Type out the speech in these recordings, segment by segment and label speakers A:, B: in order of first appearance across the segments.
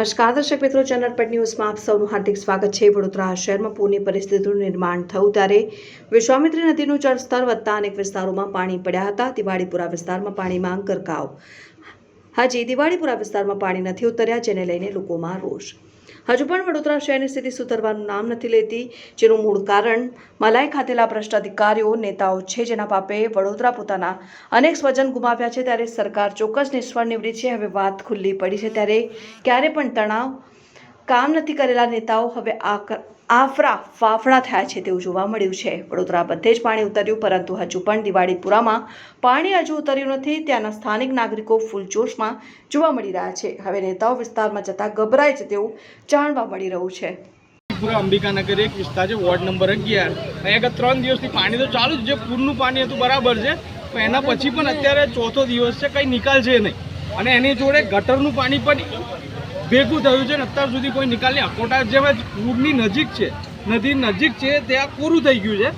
A: નમસ્કાર દર્શક મિત્રો, ચેનલ ન્યૂઝમાં આપ સૌનું હાર્દિક સ્વાગત છે। વડોદરા શહેરમાં પૂરની પરિસ્થિતિનું નિર્માણ થયું ત્યારે વિશ્વામિત્રી નદીનું જળસ્તર વધતા અનેક વિસ્તારોમાં પાણી પડ્યા હતા। દિવાળીપુરા વિસ્તારમાં પાણીમાં ગરકાવ। હજી દિવાળીપુરા વિસ્તારમાં પાણી નથી ઉતર્યા, જેને લઈને લોકોમાં રોષ। હજુ પણ વડોદરા શહેરની સ્થિતિ સુધરવાનું નામ નથી લેતી, જેનું મૂળ કારણ મલાઈ ખાતેલા ભ્રષ્ટ અધિકારીઓ નેતાઓ છે, જેના પાપે વડોદરા પોતાના અનેક સ્વજન ગુમાવ્યા છે। ત્યારે સરકાર ચોક્કસ નિષ્ફળ નીવડી છે। હવે વાત ખુલ્લી પડી છે ત્યારે ક્યારે પણ તણાવ કામ નથી કરેલા નેતાઓ હવે આફરા ફાફડા થયા છે તેવું જોવા મળ્યું છે। વડોદરા બધે જ પાણી ઉતર્યું, પરંતુ હજુ પણ દિવાળીપુરામાં પાણી હજુ ઉતર્યું નથી। ત્યાંના સ્થાનિક નાગરિકો ફૂલજોશમાં જોવા મળી રહ્યા છે। હવે નેતાઓ વિસ્તારમાં જતા ગભરાય છે તેવું જાણવા મળી રહ્યું છે।
B: પૂરા અંબિકાનગર એક વિસ્તાર છે, વોર્ડ નંબર 11। અહીંયા 3 દિવસથી પાણી તો ચાલુ જ છે। પૂરનું પાણી હતું બરાબર છે, પણ એના પછી પણ અત્યારે ચોથો દિવસ છે, કંઈ નિકાલ છે નહીં, અને એની જોડે ગટરનું પાણી પણ ભેગું થયું છે ને અત્યાર સુધી કોઈ નિકાલની અકોટા જેમ જ પૂરની નજીક છે, નદી નજીક છે, ત્યાં પૂરું થઈ ગયું છે,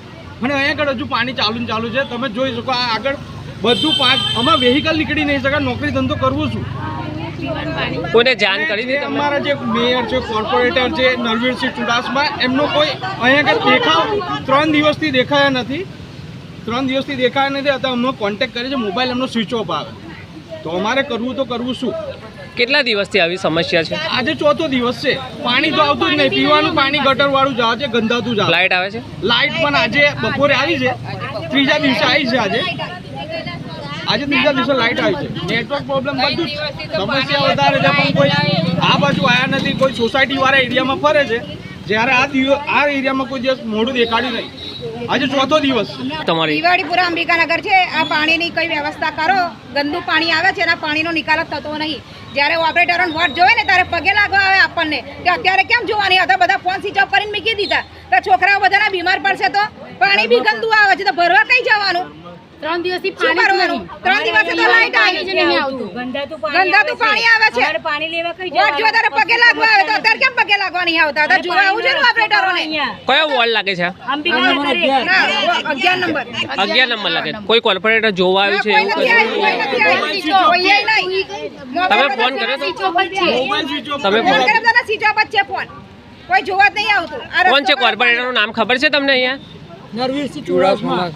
B: અને અહીંયા આગળ હજુ પાણી ચાલુ છે। તમે જોઈ શકો આ આગળ બધું આમાં વેહિકલ નીકળી નહીં શકે, નોકરી ધંધો કરવું શું?
C: કોને જાણ કરી હતી?
B: અમારા જે મેયર છે, કોર્પોરેટર છે, નરવીરસિંહ ચુડાસમા, એમનો કોઈ અહીંયા આગળ દેખાવ 3 દિવસથી દેખાયા નથી। અત્યારે અમને કોન્ટેક્ટ કરે છે, મોબાઈલ એમનો સ્વિચ ઓફ આવે, તો અમારે કરવું તો કરવું શું?
C: કેટલા દિવસથી આવી સમસ્યા છે?
B: આજે ચોથો દિવસ છે, પાણી તો આવતું જ નહીં। પીવાનું પાણી ગટર વાળું જ આવે છે, ગંધાતું જ આવે।
C: લાઇટ આવે છે?
B: લાઇટ પણ આજે બપોરે આવી છે, ત્રીજા દિવસે આવી છે। આજે ત્રીજા દિવસે લાઇટ આવી છે। નેટવર્ક પ્રોબ્લેમ બધું સમસ્યા વધારે છે, પણ કોઈ આ બાજુ આવ્યા નથી। કોઈ સોસાયટી વાળા એરિયામાં ફરે છે, જ્યારે આ એરિયામાં કોઈ દિવસ મોઢું દેખાડ્યું નહીં। આજે ચોથો દિવસ
C: તમારી
D: દિવાળીપુરા અંબિકાનગર છે। આ પાણીની કઈ વ્યવસ્થા કરો, ગંદુ પાણી આવે છે, એના પાણીનો નિકાલ જ થતો નહીં। જ્યારે ઓપરેટરોને વોટ જોવે ને ત્યારે પગે લાગવા આવે આપણને કે અત્યારે કેમ જોવાની હતા, બધા ફોન સ્વિચ ઓફ કરીને મૂકી દીધા, તો છોકરાઓ બધાના બીમાર પડશે, તો પાણી બી ગંદુ આવે છે, તો ભરવા કઈ જવાનું?
E: 3 દિવસથી
D: શું કરવાનું? 3 દિવસે તો લાઈટ આવી છે, ગંધાતું પાણી આવે છે,
E: પાણી લેવા કઈ
D: વોટ જોવા ત્યારે પગે લાગવા આવે, તો અત્યારે કેમ પગે લાગવા નહીં આવતા? તો જોવા આવું છે ને ઓપરેટરોને।
C: કયો વોર્ડ લાગે છે?
D: 11 નંબર
C: 11 નંબર લાગે। કોઈ કોર્પોરેટર જોવા આવ્યું છે એવું
D: કોઈ નથી આવ્યું?
C: તમે ફોન કર્યો તો? તમે ફોન
D: સ્વિચ ઓફ જ છે ફોન, કોઈ જોવા જ નહીં આવતું।
C: કોણ છે કોર્પોરેટરનું નામ ખબર છે તમને? અહીંયા
B: નરવીરસિંહ ચુડાસમા।